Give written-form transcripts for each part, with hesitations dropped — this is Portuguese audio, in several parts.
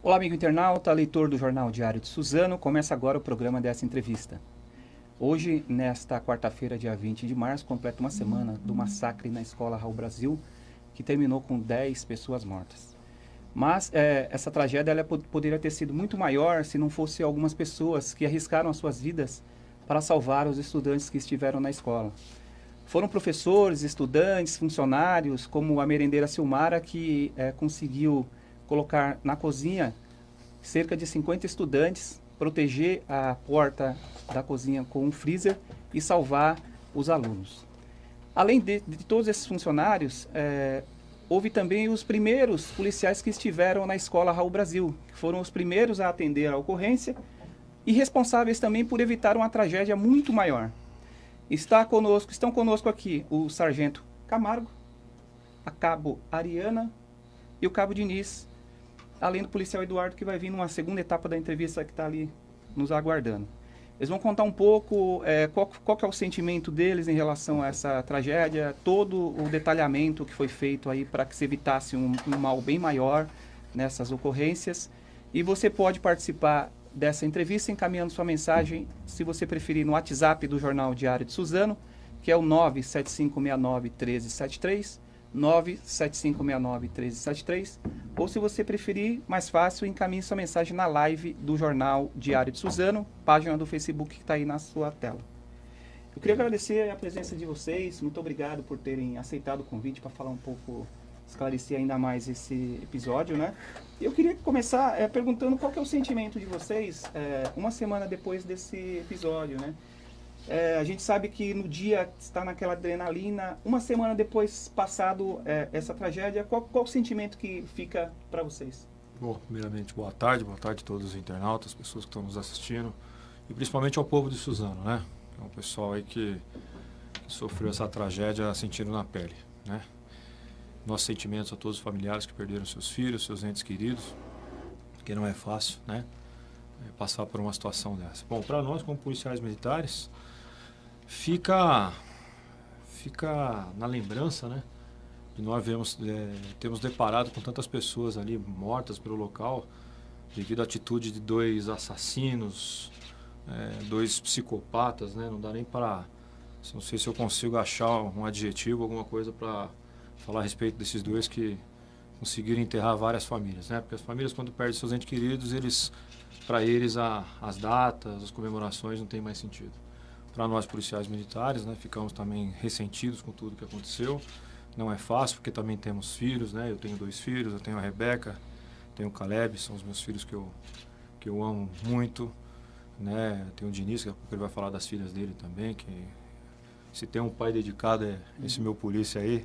Olá, amigo internauta, leitor do Jornal Diário de Suzano. Começa agora o programa dessa entrevista. Hoje, nesta quarta-feira, dia 20 de março, completa uma semana do massacre na escola Raul Brasil, que terminou com 10 pessoas mortas. Mas essa tragédia poderia ter sido muito maior se não fosse algumas pessoas que arriscaram as suas vidas para salvar os estudantes que estiveram na escola. Foram professores, estudantes, funcionários, como a merendeira Silmara, que conseguiu colocar na cozinha cerca de 50 estudantes, proteger a porta da cozinha com um freezer e salvar os alunos. Além de todos esses funcionários, houve também os primeiros policiais que estiveram na escola Raul Brasil, que foram os primeiros a atender a ocorrência e responsáveis também por evitar uma tragédia muito maior. Estão conosco aqui o sargento Camargo, a cabo Ariana e o cabo Diniz, além do policial Eduardo, que vai vir numa segunda etapa da entrevista que está ali nos aguardando. Eles vão contar um pouco qual que é o sentimento deles em relação a essa tragédia, todo o detalhamento que foi feito aí para que se evitasse um mal bem maior nessas ocorrências. E você pode participar dessa entrevista encaminhando sua mensagem, se você preferir, no WhatsApp do Jornal Diário de Suzano, que é o 975691373, 975691373, ou se você preferir, mais fácil, encaminhe sua mensagem na live do Jornal Diário de Suzano, página do Facebook que está aí na sua tela. Eu queria agradecer a presença de vocês, muito obrigado por terem aceitado o convite para falar um pouco, esclarecer ainda mais esse episódio, né? Eu queria começar perguntando qual que é o sentimento de vocês uma semana depois desse episódio, né? A gente sabe que no dia está naquela adrenalina. Uma semana depois, passado essa tragédia, qual o sentimento que fica para vocês? Bom, primeiramente, boa tarde a todos os internautas, as pessoas que estão nos assistindo, e principalmente ao povo de Suzano, né? É um pessoal aí que sofreu essa tragédia sentindo na pele, né? Nossos sentimentos a todos os familiares que perderam seus filhos, seus entes queridos, que não é fácil, né? Passar por uma situação dessa. Bom, para nós, como policiais militares, fica na lembrança, né? De nós temos deparado com tantas pessoas ali mortas pelo local devido à atitude de dois assassinos, dois psicopatas, né? Não dá nem para... Não sei se eu consigo achar um adjetivo, alguma coisa para falar a respeito desses dois que conseguiram enterrar várias famílias, né? Porque as famílias, quando perdem seus entes queridos, para eles as datas, as comemorações não tem mais sentido. Para nós policiais militares, né, ficamos também ressentidos com tudo que aconteceu. Não é fácil, porque também temos filhos, né? Eu tenho 2 filhos, eu tenho a Rebeca, tenho o Caleb, são os meus filhos que eu amo muito, né? Tenho o Diniz, que ele vai falar das filhas dele também, que se tem um pai dedicado é esse meu polícia aí,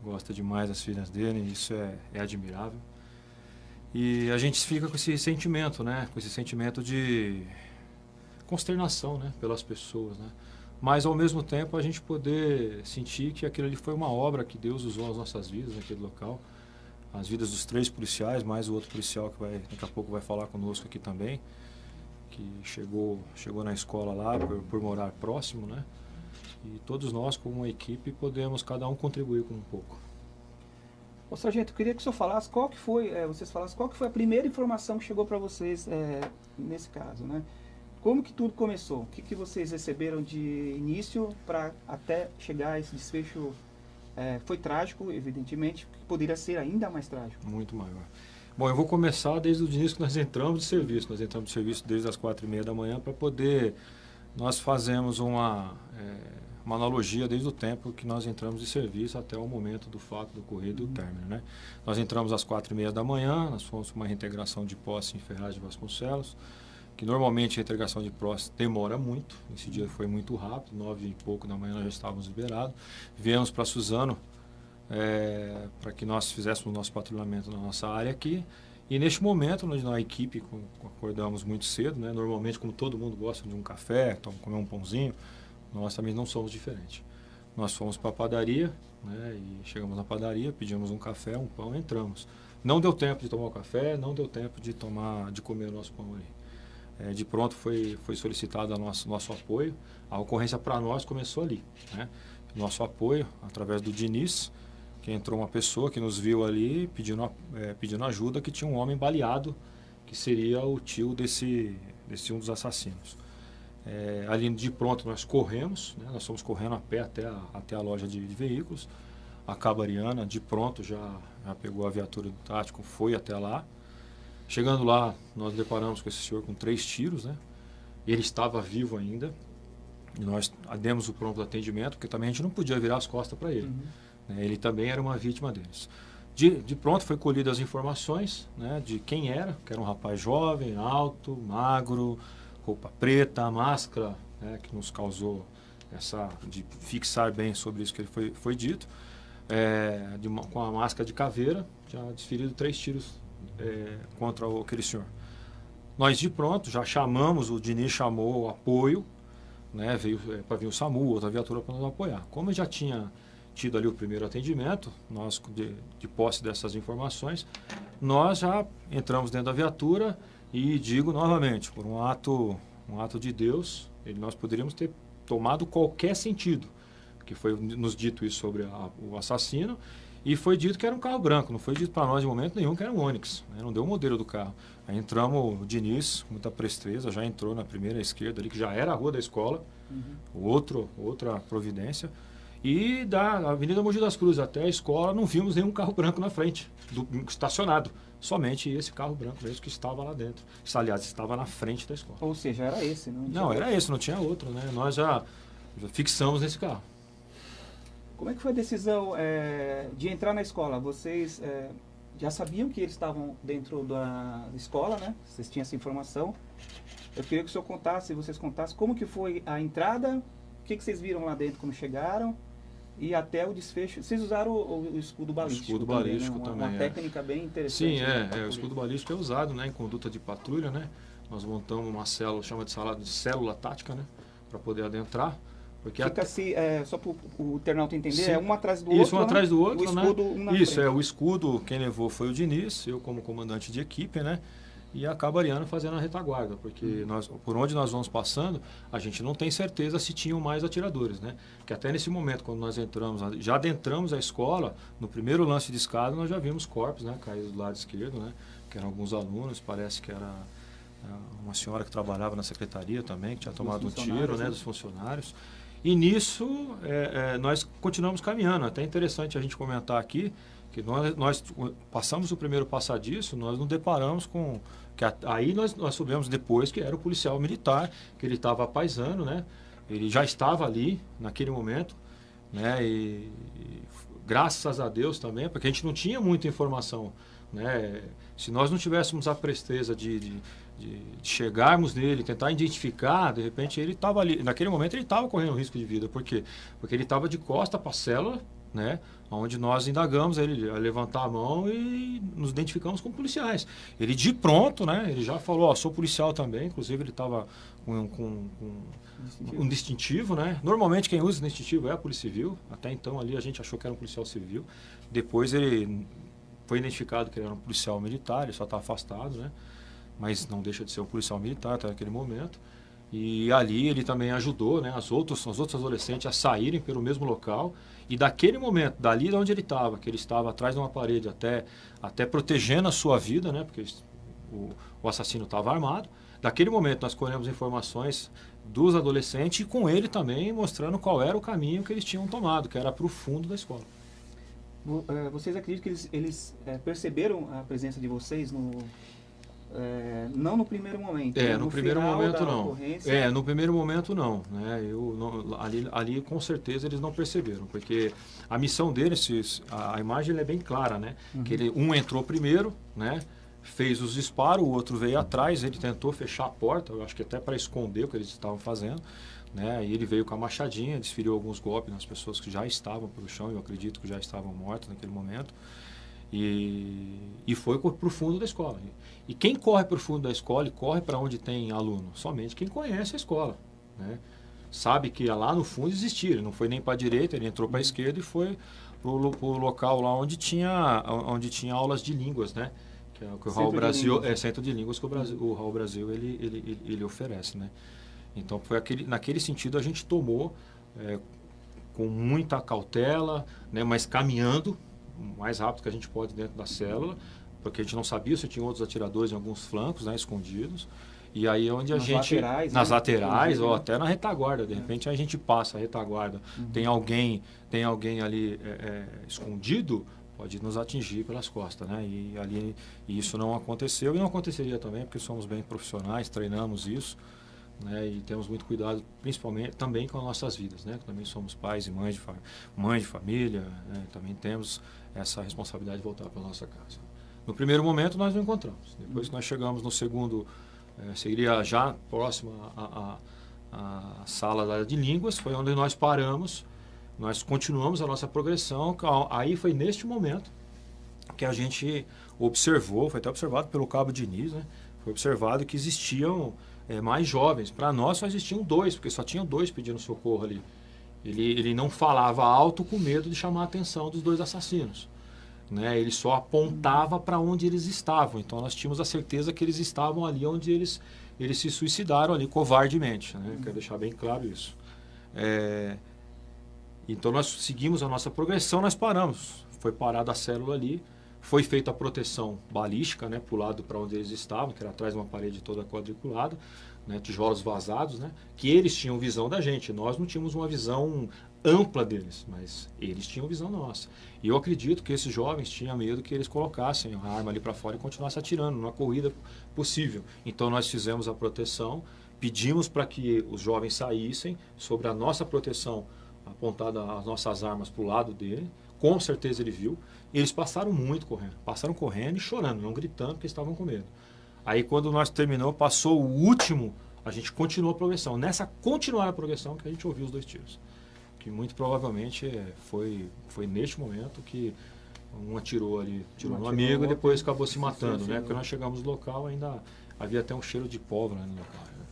gosta demais das filhas dele, e isso é admirável. E a gente fica com esse sentimento, né? Com esse sentimento de consternação, né, pelas pessoas, né? Mas ao mesmo tempo a gente poder sentir que aquilo ali foi uma obra que Deus usou nas nossas vidas naquele local, as vidas dos 3 policiais, mais o outro policial que daqui a pouco vai falar conosco aqui também, que chegou na escola lá por morar próximo, né? E todos nós, como uma equipe, podemos cada um contribuir com um pouco. Ô, sargento, eu queria que o senhor falasse vocês falassem qual que foi a primeira informação que chegou para vocês nesse caso, né? Como que tudo começou? O que vocês receberam de início para até chegar a esse desfecho? Foi trágico, evidentemente, que poderia ser ainda mais trágico. Muito maior. Bom, eu vou começar desde o início que nós entramos de serviço. Nós entramos de serviço desde as 4h30 da manhã para poder... Nós fazemos uma analogia desde o tempo que nós entramos de serviço até o momento do fato do ocorrido e do término, né? Nós entramos às 4h30 da manhã, nós fomos para uma reintegração de posse em Ferraz de Vasconcelos, que normalmente a reintegração de posse demora muito. Esse dia foi muito rápido, 9h e pouco da manhã nós já estávamos liberados. Viemos para Suzano para que nós fizéssemos o nosso patrulhamento na nossa área aqui. E neste momento, nós na equipe acordamos muito cedo, né? Normalmente, como todo mundo gosta de um café, comer um pãozinho, nós também não somos diferentes. Nós fomos para a padaria, né? E chegamos na padaria, pedimos um café, um pão, entramos. Não deu tempo de tomar o café, não deu tempo de comer o nosso pão ali. De pronto foi solicitado nosso apoio. A ocorrência para nós começou ali, né? Nosso apoio, através do Diniz, que entrou uma pessoa que nos viu ali pedindo ajuda, que tinha um homem baleado, que seria o tio desse um dos assassinos. Ali de pronto nós corremos, né? Nós fomos correndo a pé até a loja de veículos. A Cabariana de pronto já pegou a viatura do tático, foi até lá. Chegando lá, nós deparamos com esse senhor com 3 tiros, né? Ele estava vivo ainda. E nós demos o pronto atendimento, porque também a gente não podia virar as costas para ele. Né? Ele também era uma vítima deles. De pronto foi colhidas as informações, né, de quem era, que era um rapaz jovem, alto, magro, roupa preta, máscara, né, que nos causou de fixar bem sobre isso que ele foi dito, com a máscara de caveira, já desferido 3 tiros contra aquele senhor. Nós de pronto já chamamos, o Diniz chamou o apoio, né, veio para vir o SAMU, outra viatura para nos apoiar. Como eu já tinha tido ali o primeiro atendimento, nós de posse dessas informações, nós já entramos dentro da viatura e digo novamente, por um ato de Deus, nós poderíamos ter tomado qualquer sentido, que foi nos dito isso sobre o assassino, e foi dito que era um carro branco, não foi dito para nós de momento nenhum que era um Onix, né? Não deu o modelo do carro. Aí entramos, o Diniz, com muita presteza, já entrou na primeira esquerda ali, que já era a rua da escola, outra providência, e da Avenida Mogi das Cruzes até a escola não vimos nenhum carro branco na frente, estacionado. Somente esse carro branco mesmo que estava lá dentro. Isso, aliás, estava na frente da escola. Ou seja, era esse, não? Não, era esse, não tinha outro, né? Nós já fixamos nesse carro. Como é que foi a decisão de entrar na escola? Vocês já sabiam que eles estavam dentro da escola, né? Vocês tinham essa informação. Eu queria que o senhor contasse, vocês contassem como que foi a entrada, o que vocês viram lá dentro quando chegaram e até o desfecho. Vocês usaram o escudo balístico. O escudo balístico também. Uma técnica bem interessante. Sim, o escudo balístico é usado, né, em conduta de patrulha, né? Nós montamos uma célula, chama de célula tática, né, para poder adentrar. Porque fica assim, só para o internauta entender, sim, um atrás do outro. Isso, um atrás do outro, o escudo, né? Um na isso, frente. o escudo, quem levou foi o Diniz, eu como comandante de equipe, né? E a Cabariana fazendo a retaguarda, porque por onde nós vamos passando, a gente não tem certeza se tinham mais atiradores, né? Que até nesse momento, quando nós já adentramos a escola, no primeiro lance de escada, nós já vimos corpos, né? Caídos do lado esquerdo, né? Que eram alguns alunos, parece que era uma senhora que trabalhava na secretaria também, que tinha tomado um tiro, né? Dos funcionários. E nisso, nós continuamos caminhando. Até interessante a gente comentar aqui, que nós passamos o primeiro passadiço, nós nos deparamos com... aí nós soubemos depois que era o policial militar, que ele estava apaisando, né? Ele já estava ali naquele momento, né? E graças a Deus também, porque a gente não tinha muita informação, né? Se nós não tivéssemos a presteza de chegarmos nele, tentar identificar, de repente ele estava ali, naquele momento ele estava correndo risco de vida. Por quê? Porque ele estava de costa para a célula, né, onde nós indagamos ele a levantar a mão e nos identificamos como policiais. Ele de pronto, né, ele já falou, sou policial também, inclusive ele estava com um distintivo, né? Normalmente quem usa distintivo é a Polícia Civil, até então ali a gente achou que era um policial civil, depois ele foi identificado que ele era um policial militar, ele só está afastado, né? Mas não deixa de ser um policial militar até naquele momento. E ali ele também ajudou, né, os outros adolescentes a saírem pelo mesmo local. E daquele momento, dali de onde ele estava, que ele estava atrás de uma parede, até protegendo a sua vida, né, porque o assassino estava armado. Daquele momento nós colhemos informações dos adolescentes e com ele também mostrando qual era o caminho que eles tinham tomado, que era para o fundo da escola. Vocês acreditam que eles perceberam a presença de vocês não no primeiro momento. No primeiro momento não. No primeiro momento não, né? Ali com certeza eles não perceberam, porque a missão deles, a imagem é bem clara, né? Que um entrou primeiro, né? Fez os disparos, o outro veio atrás, ele tentou fechar a porta, eu acho que até para esconder o que eles estavam fazendo, né? E ele veio com a machadinha, desferiu alguns golpes nas pessoas que já estavam pelo chão, eu acredito que já estavam mortas naquele momento. E foi para o fundo da escola. E quem corre para o fundo da escola e corre para onde tem aluno? Somente quem conhece a escola, né? Sabe que lá no fundo existia, ele não foi nem para a direita, ele entrou para a esquerda e foi para o local lá onde tinha aulas de línguas, né? Que é o que o Raul Brasil, Centro de Línguas que o Raul Brasil ele oferece, né? Então foi naquele sentido a gente tomou com muita cautela, né? Mas caminhando, o mais rápido que a gente pode dentro da célula, porque a gente não sabia se tinha outros atiradores em alguns flancos, né, escondidos. E aí é onde a gente... laterais, nas né? laterais, ou até na retaguarda. De repente a gente passa a retaguarda. Tem alguém ali escondido, pode nos atingir pelas costas, né? E isso não aconteceu. E não aconteceria também, porque somos bem profissionais, treinamos isso, né? E temos muito cuidado, principalmente também com as nossas vidas, né? Também somos pais e mães de família, né? Também temos essa responsabilidade de voltar para a nossa casa. No primeiro momento nós não encontramos. Depois que nós chegamos no segundo, seria já próximo à sala de línguas, foi onde nós paramos, nós continuamos a nossa progressão. Aí foi neste momento que a gente observou, foi até observado pelo Cabo Diniz, né? Foi observado que existiam mais jovens. Para nós só existiam 2, porque só tinham 2 pedindo socorro ali. Ele não falava alto com medo de chamar a atenção dos 2 assassinos, né? Ele só apontava para onde eles estavam. Então nós tínhamos a certeza que eles estavam ali onde eles se suicidaram ali covardemente, né? Quero deixar bem claro isso. Então nós seguimos a nossa progressão, nós paramos. Foi parada a célula ali, foi feita a proteção balística, né, para o lado para onde eles estavam, que era atrás de uma parede toda quadriculada, né, tijolos vazados, né, que eles tinham visão da gente. Nós não tínhamos uma visão ampla deles, mas eles tinham visão nossa. E eu acredito que esses jovens tinham medo que eles colocassem a arma ali para fora e continuassem atirando, numa corrida possível. Então nós fizemos a proteção, pedimos para que os jovens saíssem sobre a nossa proteção, apontada as nossas armas para o lado dele. Com certeza ele viu. Eles passaram correndo e chorando, não gritando, porque estavam com medo. Aí quando nós terminamos, passou o último, a gente continuou a progressão. Nessa continuar a progressão que a gente ouviu os 2 tiros. Que muito provavelmente foi neste momento que um atirou no amigo e depois acabou se matando, né? Porque nós chegamos no local, ainda havia até um cheiro de pólvora no local. Né?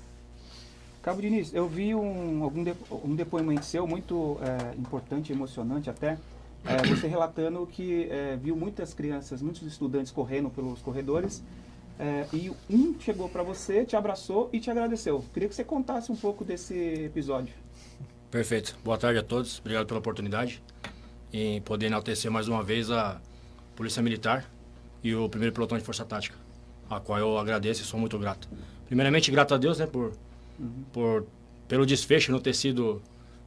Cabo Diniz, eu vi um depoimento seu muito importante, emocionante até, você relatando que viu muitas crianças, muitos estudantes correndo pelos corredores, e um chegou para você, te abraçou e te agradeceu. Queria que você contasse um pouco desse episódio. Perfeito. Boa tarde a todos. Obrigado pela oportunidade em poder enaltecer mais uma vez a Polícia Militar e o 1º Pelotão de Força Tática, a qual eu agradeço e sou muito grato. Primeiramente, grato a Deus, né, pelo desfecho não ter sido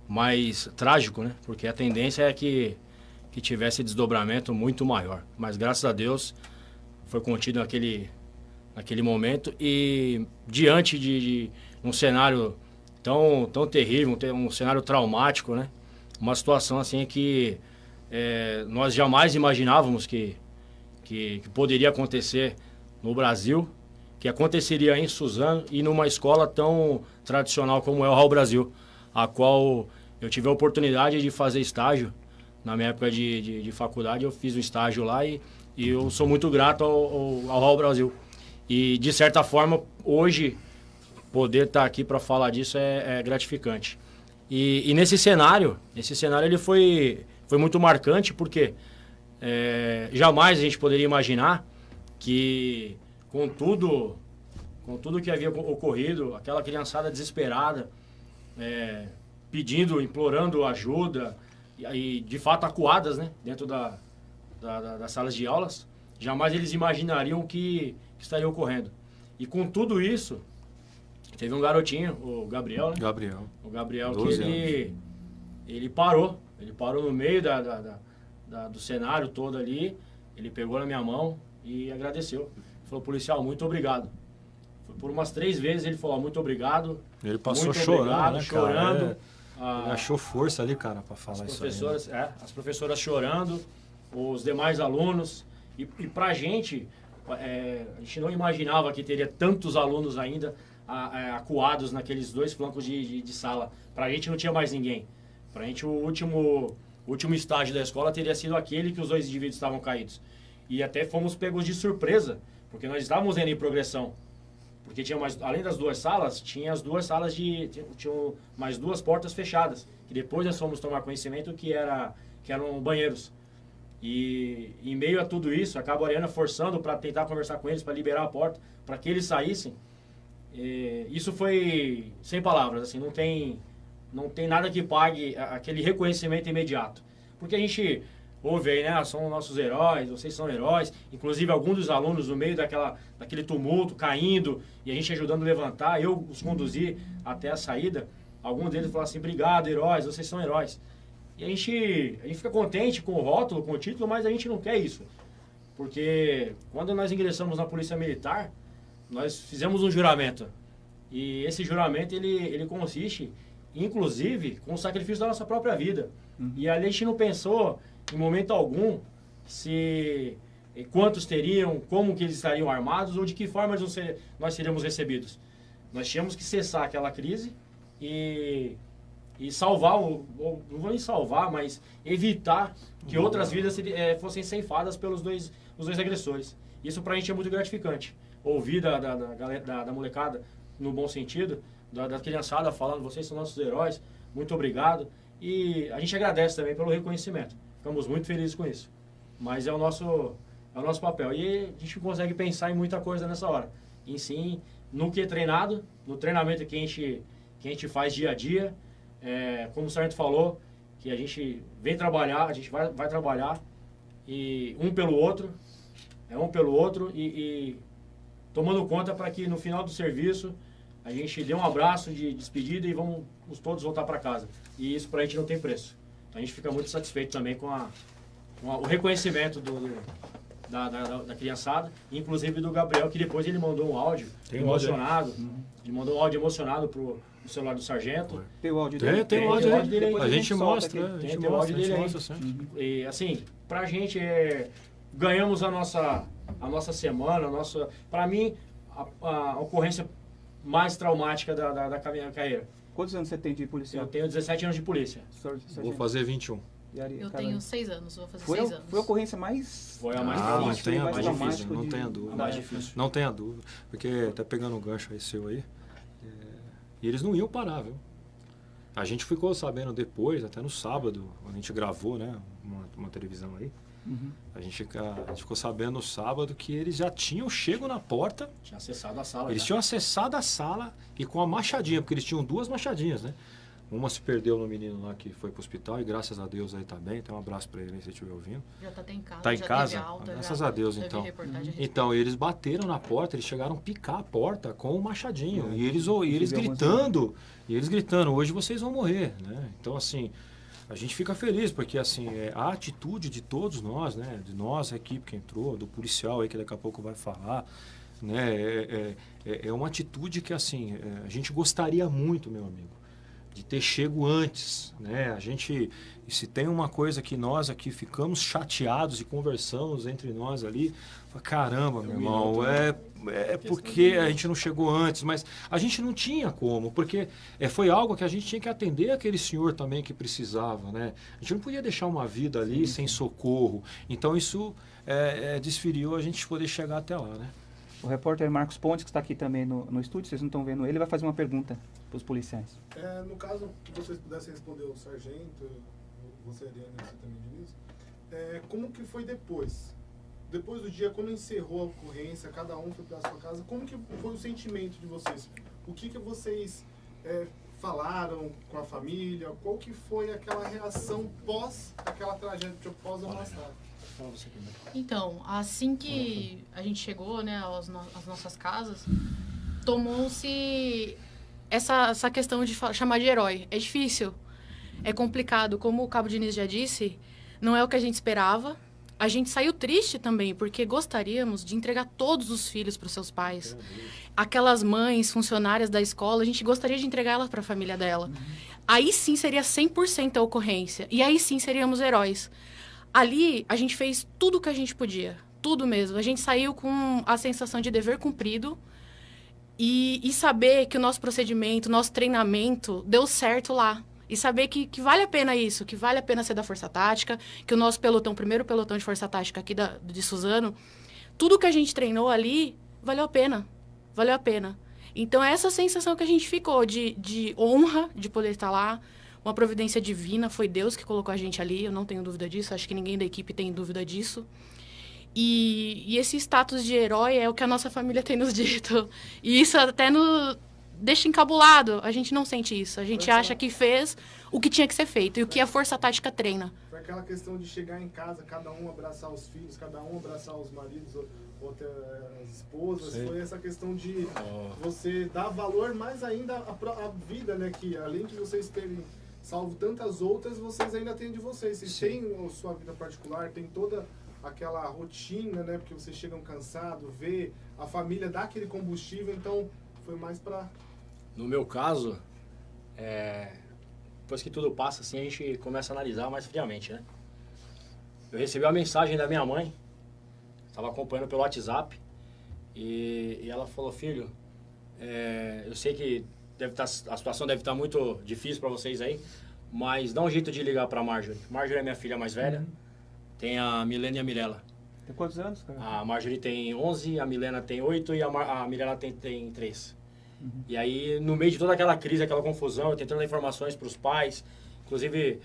mais trágico, né, porque a tendência é que tivesse desdobramento muito maior. Mas, graças a Deus, foi contido naquele momento e diante de um cenário tão terrível, um cenário traumático, né? Uma situação assim que nós jamais imaginávamos que poderia acontecer no Brasil, que aconteceria em Suzano e numa escola tão tradicional como é o Raul Brasil, a qual eu tive a oportunidade de fazer estágio. Na minha época de faculdade eu fiz um estágio lá e eu sou muito grato ao Raul Brasil. E de certa forma, hoje, poder estar aqui para falar disso é gratificante. E nesse cenário ele foi muito marcante, porque jamais a gente poderia imaginar que com tudo que havia ocorrido, aquela criançada desesperada, pedindo, implorando ajuda, e de fato acuadas, né, dentro das salas de aulas, jamais eles imaginariam o que estaria ocorrendo. E com tudo isso, teve um garotinho, o Gabriel, né? O Gabriel, que ele parou no meio do cenário todo ali, ele pegou na minha mão e agradeceu. Falou: policial, muito obrigado. Por umas 3 vezes ele falou: muito obrigado. Ele passou muito chorando, obrigado, né, chorando. Ele achou força ali, cara, para falar isso aí. Né? As professoras chorando, os demais alunos. E pra gente, a gente não imaginava que teria tantos alunos ainda acuados naqueles 2 flancos de sala. Pra gente não tinha mais ninguém. Pra gente o último estágio da escola teria sido aquele que os 2 indivíduos estavam caídos. E até fomos pegos de surpresa, porque nós estávamos indo em progressão. Porque tinha além das 2 salas, tinha as 2 salas tinham mais 2 portas fechadas, que depois nós fomos tomar conhecimento que eram banheiros. E em meio a tudo isso, acaba a Ariana forçando para tentar conversar com eles, para liberar a porta, para que eles saíssem. Isso foi sem palavras, assim, não tem nada que pague aquele reconhecimento imediato. Porque a gente, ouve aí, né? São nossos heróis, vocês são heróis. Inclusive, alguns dos alunos no meio daquele tumulto, caindo, e a gente ajudando a levantar, eu os conduzi até a saída. Alguns deles falaram assim, obrigado, heróis, vocês são heróis. E a gente fica contente com o rótulo, com o título, mas a gente não quer isso. Porque quando nós ingressamos na Polícia Militar, nós fizemos um juramento. E esse juramento, ele consiste, inclusive, com o sacrifício da nossa própria vida. E ali a gente não pensou, em momento algum, quantos teriam, como que eles estariam armados ou de que forma nós seríamos recebidos. Nós tínhamos que cessar aquela crise e salvar, não vou nem salvar, mas evitar que outras vidas fossem ceifadas pelos os dois agressores. Isso pra gente é muito gratificante. Ouvir da molecada, no bom sentido, da criançada falando, vocês são nossos heróis, muito obrigado. E a gente agradece também pelo reconhecimento. Ficamos muito felizes com isso. Mas é o nosso papel. E a gente consegue pensar em muita coisa nessa hora. E sim, no que é treinado, no treinamento que a gente faz dia a dia. Como o sargento falou, que a gente vem trabalhar, a gente vai trabalhar e um pelo outro e tomando conta para que no final do serviço a gente dê um abraço de despedida e vamos todos voltar para casa. E isso para a gente não tem preço. Então a gente fica muito satisfeito também com o reconhecimento da criançada, inclusive do Gabriel, que depois ele mandou um áudio emocionado. Ele mandou um áudio emocionado pro celular do sargento. Tem o áudio dele? Tem o áudio dele. Depois A gente mostra. aqui. Tem o áudio dele aí. E assim, pra gente, ganhamos a nossa semana, pra mim, a ocorrência mais traumática da minha carreira. Quantos anos você tem de policial? Eu tenho 17 anos de polícia. Vou fazer 21. Eu tenho 6 anos, vou fazer 6 anos. Foi a ocorrência mais... Foi a mais difícil, não tenha dúvida. Mais difícil. Não tenha dúvida. Porque, até pegando um gancho aí seu aí, e eles não iam parar, viu? A gente ficou sabendo depois, até no sábado, a gente gravou, né, uma televisão aí. A gente ficou sabendo no sábado que eles já tinham chego na porta. Tinha acessado a sala. Eles tinham acessado a sala e com a machadinha, porque eles tinham 2 machadinhas, né? Uma se perdeu no menino lá que foi pro hospital e graças a Deus aí tá bem. Então um abraço pra ele aí se ele estiver ouvindo. Já tá até em casa. Tá em já casa? Teve alta, Graças a Deus, então. Então eles bateram na porta, eles chegaram a picar a porta com o machadinho. E eles gritando. E eles gritando, hoje vocês vão morrer, né? Então assim, a gente fica feliz, porque assim, a atitude de todos nós, né? De nós, a equipe que entrou, do policial aí que daqui a pouco vai falar, né? É uma atitude que assim, a gente gostaria muito, meu amigo, de ter chego antes, né? A gente, se tem uma coisa que nós aqui ficamos chateados e conversamos entre nós ali, caramba, meu irmão, porque a gente não chegou antes, mas a gente não tinha como, porque foi algo que a gente tinha que atender aquele senhor também que precisava, né? A gente não podia deixar uma vida ali sem socorro, então isso desferiu a gente poder chegar até lá, né? O repórter Marcos Pontes, que está aqui também no estúdio, vocês não estão vendo ele, vai fazer uma pergunta para os policiais. No caso que vocês pudessem responder o sargento, você, Ariane, você também, Diniz, como que foi depois? Depois do dia, quando encerrou a ocorrência, cada um foi para a sua casa, como que foi o sentimento de vocês? O que vocês falaram com a família? Qual que foi aquela reação pós aquela tragédia, pós a massacre? Então, assim que a gente chegou, né, às nossas casas, tomou-se essa questão de chamar de herói. É difícil, é complicado. Como o Cabo Diniz já disse, não é o que a gente esperava. A gente saiu triste também, porque gostaríamos de entregar todos os filhos para os seus pais. Aquelas mães, funcionárias da escola, a gente gostaria de entregar elas para a família dela. Aí sim seria 100% a ocorrência. E aí sim seríamos heróis. Ali, a gente fez tudo o que a gente podia. Tudo mesmo. A gente saiu com a sensação de dever cumprido e saber que o nosso procedimento, o nosso treinamento deu certo lá. E saber que vale a pena isso, que vale a pena ser da Força Tática, que o nosso pelotão, primeiro pelotão de Força Tática aqui de Suzano, tudo que a gente treinou ali, valeu a pena. Valeu a pena. Então, essa sensação que a gente ficou de honra de poder estar lá, uma providência divina, foi Deus que colocou a gente ali, eu não tenho dúvida disso, acho que ninguém da equipe tem dúvida disso. E esse status de herói é o que a nossa família tem nos dito. E isso até nos deixa encabulado, a gente não sente isso, a gente acha que fez o que tinha que ser feito e o que a Força Tática treina. Foi aquela questão de chegar em casa, cada um abraçar os filhos, cada um abraçar os maridos ou até as esposas, foi essa questão de você dar valor mais ainda à vida, né? Que além de vocês terem salvo tantas outras, vocês ainda têm de vocês. Vocês têm a sua vida particular, tem toda aquela rotina, né? Porque vocês chegam cansados, vê a família dá aquele combustível, então foi mais para... No meu caso, depois que tudo passa, assim, a gente começa a analisar mais friamente, né? Eu recebi uma mensagem da minha mãe, estava acompanhando pelo WhatsApp, e ela falou, filho, eu sei que a situação deve estar muito difícil para vocês aí, mas dá um jeito de ligar para a Marjorie. Marjorie é minha filha mais velha, tem a Milena e a Mirella. Tem quantos anos, cara? A Marjorie tem 11, a Milena tem 8 e a Mirella tem 3. E aí, no meio de toda aquela crise, aquela confusão, eu tentando dar informações para os pais, inclusive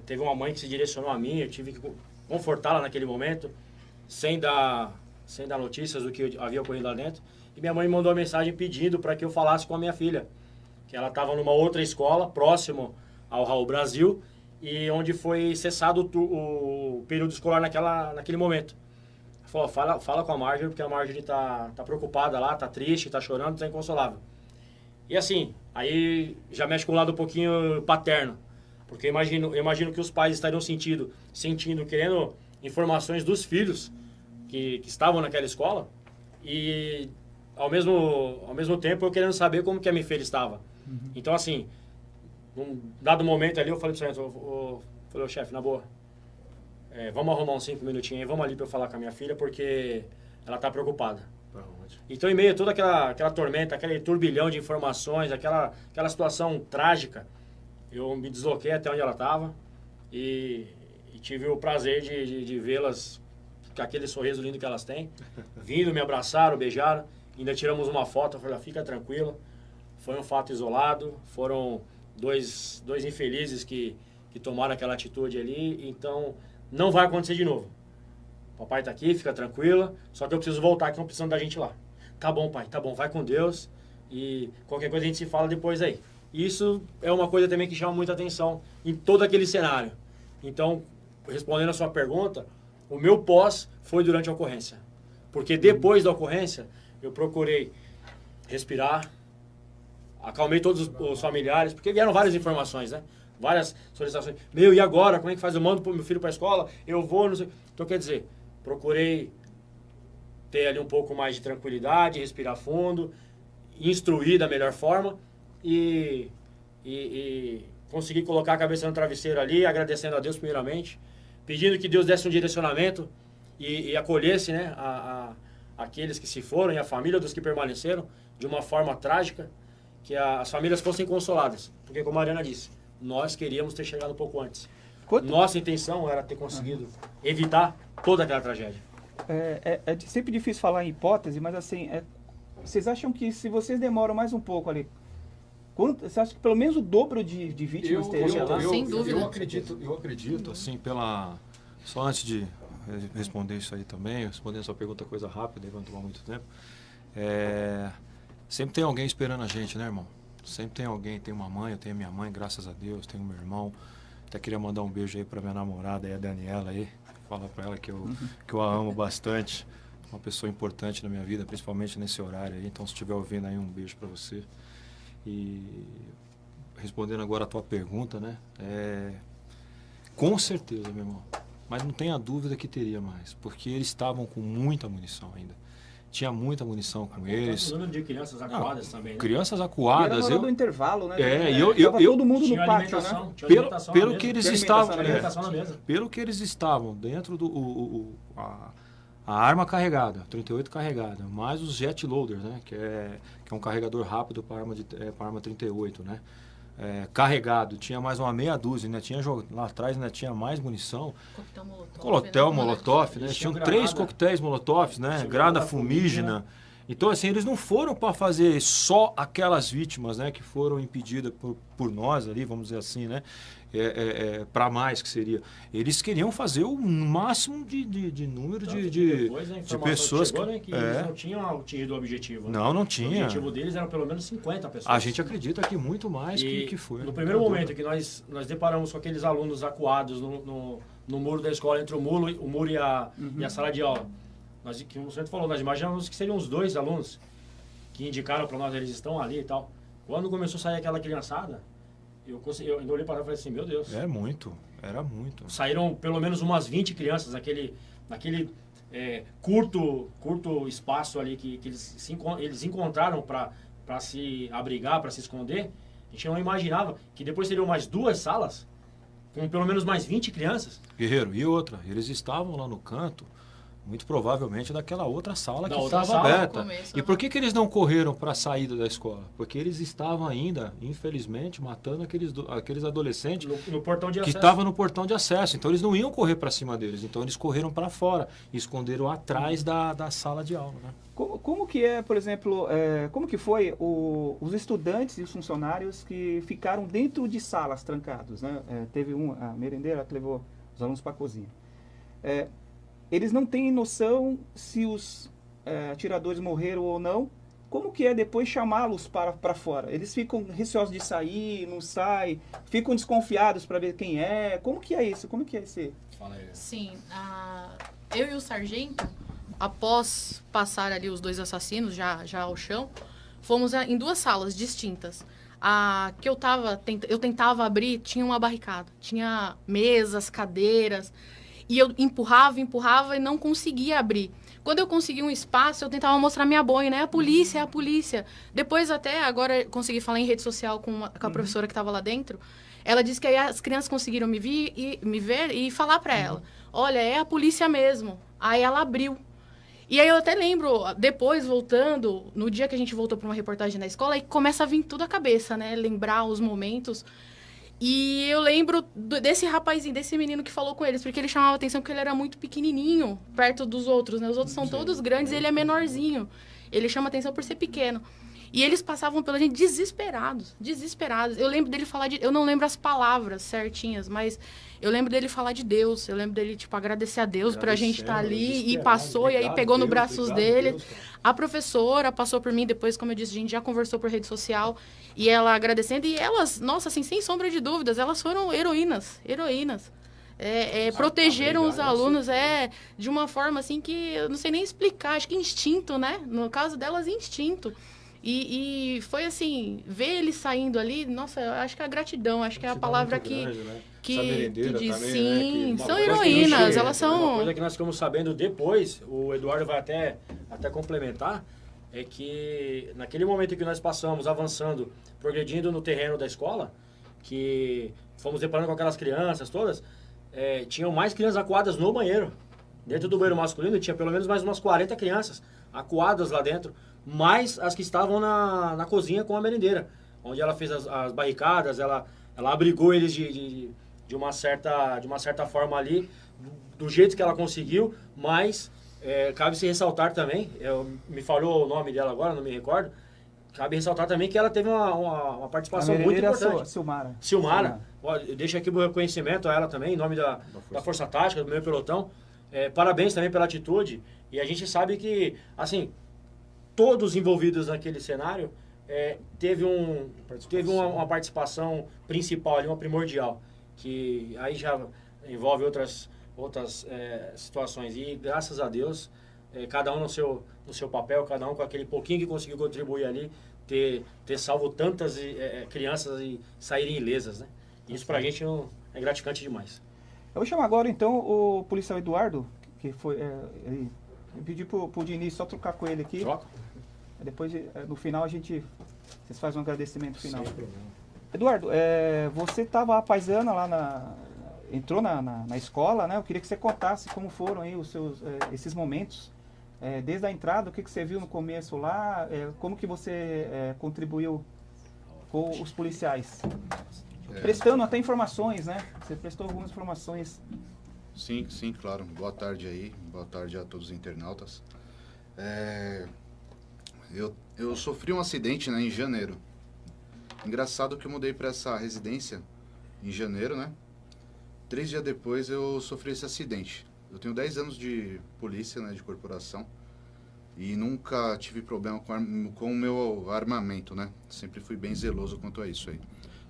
teve uma mãe que se direcionou a mim, eu tive que confortá-la naquele momento, sem dar notícias do que havia ocorrido lá dentro. E minha mãe me mandou uma mensagem pedindo para que eu falasse com a minha filha, que ela estava numa outra escola, próximo ao Raul Brasil, e onde foi cessado o período escolar naquele momento. Ela falou, fala com a Marjorie, porque a Marjorie tá preocupada lá, tá triste, tá chorando, tá inconsolável. E assim, aí já mexe com o lado um pouquinho paterno, porque eu imagino que os pais estariam sentindo, querendo informações dos filhos que estavam naquela escola, e ao mesmo tempo eu querendo saber como que a minha filha estava. Então assim, num dado momento ali eu falei pro sargento, falei, chefe, na boa, vamos arrumar uns 5 minutinhos aí, vamos ali para eu falar com a minha filha, porque ela tá preocupada. Então, em meio a toda aquela tormenta, aquele turbilhão de informações, aquela situação trágica, eu me desloquei até onde ela estava e tive o prazer de vê-las com aquele sorriso lindo que elas têm, vindo, me abraçaram, beijaram, ainda tiramos uma foto, eu falei, fica tranquila, foi um fato isolado, foram dois infelizes que tomaram aquela atitude ali, então não vai acontecer de novo. Papai tá aqui, fica tranquila, só que eu preciso voltar, que estão precisando da gente lá. Tá bom, pai, tá bom, vai com Deus e qualquer coisa a gente se fala depois aí. Isso é uma coisa também que chama muita atenção em todo aquele cenário. Então, respondendo a sua pergunta, o meu pós foi durante a ocorrência. Porque depois da ocorrência, eu procurei respirar, acalmei todos os familiares, porque vieram várias informações, né? Várias solicitações. E agora? Como é que faz? Eu mando meu filho para a escola? Eu vou, não sei. Então, quer dizer, procurei ter ali um pouco mais de tranquilidade, respirar fundo, instruir da melhor forma e conseguir colocar a cabeça no travesseiro ali, agradecendo a Deus primeiramente, pedindo que Deus desse um direcionamento e acolhesse, né, aqueles que se foram e a família dos que permaneceram de uma forma trágica, que as famílias fossem consoladas. Porque, como a Mariana disse, nós queríamos ter chegado um pouco antes. Nossa intenção era ter conseguido evitar toda aquela tragédia. É sempre difícil falar em hipótese, mas assim, vocês acham que se vocês demoram mais um pouco ali, você acha que pelo menos o dobro de vítimas teria lá? Sem dúvida. Eu acredito, assim, só antes de responder isso aí também, respondendo a sua pergunta, coisa rápida, vai tomar muito tempo. Sempre tem alguém esperando a gente, né, irmão? Sempre tem alguém, tem uma mãe, eu tenho minha mãe, graças a Deus, tenho meu irmão. Até queria mandar um beijo aí pra minha namorada aí, a Daniela aí. Falar pra ela que eu a amo bastante. Uma pessoa importante na minha vida, principalmente nesse horário aí. Então, se estiver ouvindo aí, um beijo pra você. E respondendo agora a tua pergunta, né? Com certeza, meu irmão. Mas não tenha dúvida que teria mais. Porque eles estavam com muita munição ainda. Tinha muita munição com eles. O número de crianças acuadas também, né? Crianças acuadas. E era na hora do intervalo, né? Tava todo mundo tinha no pátio, né? Pelo que eles estavam, pelo que eles estavam dentro a arma carregada, 38 carregada, mais os jet loaders, né? Que é um carregador rápido para arma 38, né? Carregado, tinha mais uma meia dúzia, né? Lá atrás, né? Tinha mais munição. Coquetel Molotov, né? Tinham 3 coquetéis Molotov, né? Grada fumígena. Então, assim, eles não foram para fazer só aquelas vítimas, né? Que foram impedidas por nós ali, vamos dizer assim, né? Para mais que seria. Eles queriam fazer o máximo de número de pessoas chegou, né, que eles não tinham atingido o objetivo. Né? Não tinha. O objetivo deles era pelo menos 50 pessoas. A gente acredita que muito mais que foi. No primeiro momento que nós deparamos com aqueles alunos acuados no no muro da escola, entre o muro e a sala de aula. Nós, que o senhor falou, nós imaginamos que seriam os 2 alunos que indicaram para nós, eles estão ali e tal. Quando começou a sair aquela criançada, eu ainda olhei para ela e falei assim, meu Deus. Era muito. Saíram pelo menos umas 20 crianças naquele curto espaço ali que eles encontraram para se abrigar, para se esconder. A gente não imaginava que depois seriam mais 2 salas, com pelo menos mais 20 crianças. Guerreiro, e outra, eles estavam lá no canto, muito provavelmente daquela outra sala que estava sala, aberta. Começo, E por que eles não correram para a saída da escola? Porque eles estavam ainda, infelizmente, matando aqueles adolescentes No portão de que acesso. estavam no portão de acesso. Então eles não iam correr para cima deles, então eles correram para fora e esconderam atrás da sala de aula, né? Como que é, por exemplo, como que foi os estudantes e os funcionários que ficaram dentro de salas trancados, né? Teve a merendeira que levou os alunos para a cozinha. Eles não têm noção se os atiradores morreram ou não. Como que é depois chamá-los para fora? Eles ficam receosos de sair, não saem, ficam desconfiados para ver quem é. Como que é isso? Como que é esse? Fala aí. Sim, eu e o sargento, após passar ali os 2 assassinos já ao chão, fomos em 2 salas distintas. A que eu tentava abrir tinha uma barricada, tinha mesas, cadeiras, e eu empurrava e não conseguia abrir. Quando eu consegui um espaço, eu tentava mostrar minha boina, é a polícia, é a polícia. Depois até, agora consegui falar em rede social com a professora que estava lá dentro. Ela disse que aí as crianças conseguiram me ver e falar para ela, olha, é a polícia mesmo. Aí ela abriu. E aí eu até lembro, depois voltando, no dia que a gente voltou para uma reportagem na escola, aí começa a vir tudo à cabeça, né? Lembrar os momentos. E eu lembro desse rapazinho, desse menino que falou com eles, porque ele chamava atenção porque ele era muito pequenininho, perto dos outros, né? Os outros são todos grandes, ele é menorzinho. Ele chama atenção por ser pequeno. E eles passavam pela gente desesperados. Eu lembro dele falar eu não lembro as palavras certinhas, mas eu lembro dele falar de Deus. Eu lembro dele, tipo, agradecer a Deus pra gente estar ali. E passou, e aí pegou nos braços dele. A professora passou por mim, depois, como eu disse, a gente já conversou por rede social. E ela agradecendo. E elas, nossa, assim, sem sombra de dúvidas, elas foram heroínas. Protegeram os alunos de uma forma, assim, que eu não sei nem explicar. Acho que instinto, né? No caso delas, instinto. E foi assim, ver eles saindo ali, nossa, eu acho que é a gratidão, acho que é a palavra que diz, também, sim, né? são heroínas, elas são... Uma coisa que nós ficamos sabendo depois, o Eduardo vai até complementar, é que naquele momento que nós passamos avançando, progredindo no terreno da escola, que fomos deparando com aquelas crianças todas, tinham mais crianças acuadas no banheiro. Dentro do banheiro masculino tinha pelo menos mais umas 40 crianças acuadas lá dentro, mais as que estavam na cozinha com a merendeira, onde ela fez as barricadas, ela abrigou eles de uma certa forma ali, do jeito que ela conseguiu, mas cabe se ressaltar também, me falhou o nome dela agora, não me recordo, cabe ressaltar também que ela teve uma participação muito importante. Silmara. Eu deixo aqui o meu reconhecimento a ela também, em nome da Força Tática, do meu pelotão. Parabéns também pela atitude, e a gente sabe que, assim, todos envolvidos naquele cenário teve uma participação principal, uma primordial, que aí já envolve outras situações. E graças a Deus, cada um no seu papel, cada um com aquele pouquinho que conseguiu contribuir ali, ter salvo tantas crianças e saírem ilesas, né? Isso pra gente é gratificante demais. Eu vou chamar agora então o policial Eduardo, que foi... eu pedi pro Diniz só trocar com ele aqui. Troca. Depois, no final, vocês fazem um agradecimento final. Sem problema. Eduardo, você estava paisana lá entrou na escola, né? Eu queria que você contasse como foram aí os seus, esses momentos. Desde a entrada, o que você viu no começo lá, como que você contribuiu com os policiais. Prestando até informações, né? Você prestou algumas informações. Sim, claro. Boa tarde aí, boa tarde a todos os internautas. Eu sofri um acidente, né, em janeiro. Engraçado que eu mudei para essa residência em janeiro, né? 3 dias depois eu sofri esse acidente. Eu tenho 10 anos de polícia, né, de corporação, e nunca tive problema com o meu armamento, né? Sempre fui bem zeloso quanto a isso aí.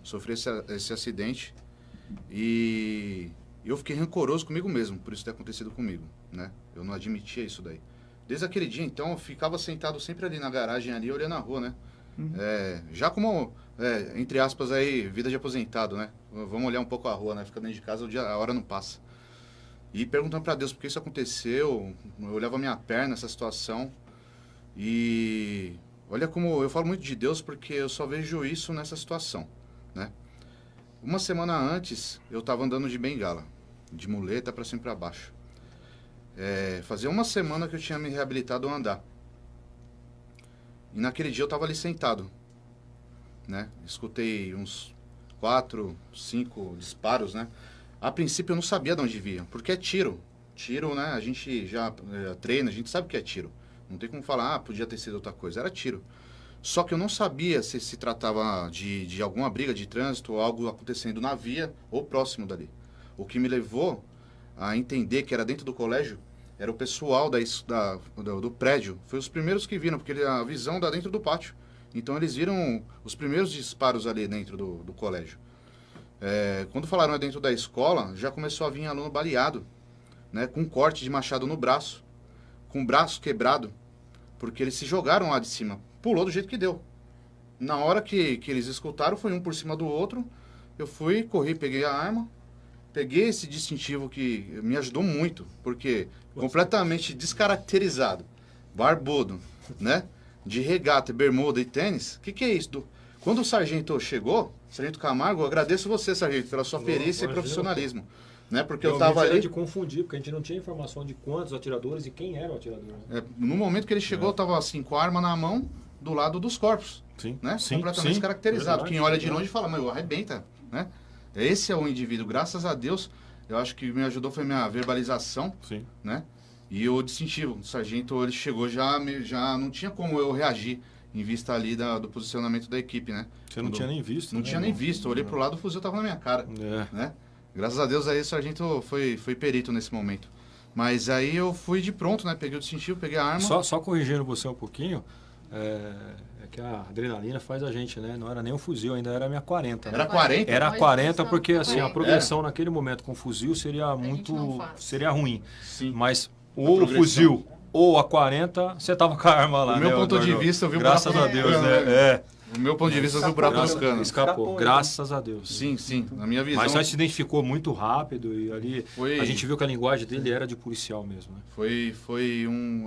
Sofri esse acidente e E eu fiquei rancoroso comigo mesmo, por isso ter acontecido comigo, né? Eu não admitia isso daí. Desde aquele dia, então, eu ficava sentado sempre ali na garagem, ali, olhando a rua, né? Já como, entre aspas, aí, vida de aposentado, né? Vamos olhar um pouco a rua, né? Fica dentro de casa, a hora não passa. E perguntando para Deus por que isso aconteceu, eu olhava a minha perna, essa situação. E olha como eu falo muito de Deus, porque eu só vejo isso nessa situação, né? Uma semana antes, eu estava andando de bengala, de muleta para cima e para baixo. Fazia uma semana que eu tinha me reabilitado a andar. E naquele dia eu estava ali sentado, né? Escutei uns 4, 5 disparos, né? A princípio eu não sabia de onde vinha, porque é tiro. Tiro, né? A gente já treina, a gente sabe que é tiro. Não tem como falar, podia ter sido outra coisa. Era tiro. Só que eu não sabia se tratava de alguma briga de trânsito ou algo acontecendo na via ou próximo dali. O que me levou a entender que era dentro do colégio era o pessoal do prédio. Foi os primeiros que viram, porque a visão dá dentro do pátio. Então eles viram os primeiros disparos ali dentro do colégio. Quando falaram dentro da escola, já começou a vir aluno baleado, né, com corte de machado no braço, com o braço quebrado, porque eles se jogaram lá de cima. Pulou do jeito que deu. Na hora que eles escutaram, foi um por cima do outro. Eu fui, corri, peguei a arma, peguei esse distintivo que me ajudou muito, porque completamente descaracterizado, barbudo, né? De regata, bermuda e tênis. O que é isso? Quando o sargento chegou, Sargento Camargo, eu agradeço você, sargento, pela sua perícia e profissionalismo. Né? Porque eu estava ali... de confundir, porque a gente não tinha informação de quantos atiradores e quem era o atirador. Né? No momento que ele chegou, eu estava assim, com a arma na mão, do lado dos corpos. Sim, né? sim, Completamente sim, caracterizado. verdade, Quem olha de longe fala, meu, arrebenta. Né? Esse é o indivíduo. Graças a Deus, eu acho que me ajudou foi minha verbalização. Sim. Né? E o distintivo. O sargento, ele chegou, já não tinha como eu reagir em vista ali do posicionamento da equipe, né? Você não tinha nem visto. Não tinha nem visto. Eu olhei pro lado, o fuzil estava na minha cara. Né? Graças a Deus aí o sargento foi perito nesse momento. Mas aí eu fui de pronto, né? Peguei o distintivo, peguei a arma. Só corrigindo você um pouquinho, é que a adrenalina faz a gente, né? Não era nem um fuzil, ainda era a minha 40. Era 40? Era 40 porque assim, a progressão Era. naquele momento com fuzil seria seria ruim. Sim. Mas ou o fuzil ou a 40, você tava com a arma lá, o né? meu ponto de vista, eu vi o Graças buraco a Deus, dos canos, né? O meu ponto de vista, eu vi o buraco dos canos. Escapou, graças a Deus. Sim, sim. Na minha visão... Mas só se identificou muito rápido e ali a gente viu que a linguagem dele era de policial mesmo, né?